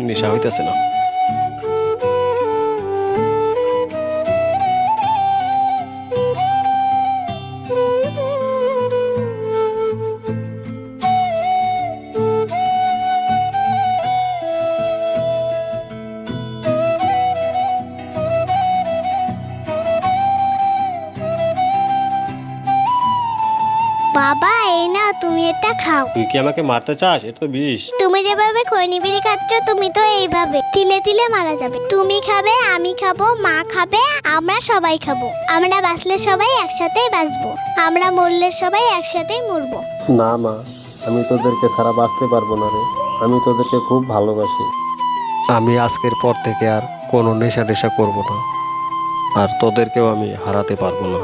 নেশা হইতেছে না। বাবা এই নাও তুমি এটা খাও। তুই কি আমাকে মারতে চাস? এটা তো বিষ। তুমি যেভাবে খৈনি বিড়ি খাচ্ছ তুমি তো এইভাবে তিলে তিলে মারা যাবে। তুমি খাবে, আমি খাবো, মা খাবে, আমরা সবাই খাবো। আমরা বাঁচলে সবাই একসাথেই বাঁচবো, আমরা মরলে সবাই একসাথেই মরবো। না মা, আমি তোদেরকে ছাড়া বাঁচতে পারবো না রে। আমি তোদেরকে খুব ভালোবাসি। আমি আজকের পর থেকে আর কোনো নেশা টেশা করবো না, আর তোদেরকেও আমি হারাতে পারবো না।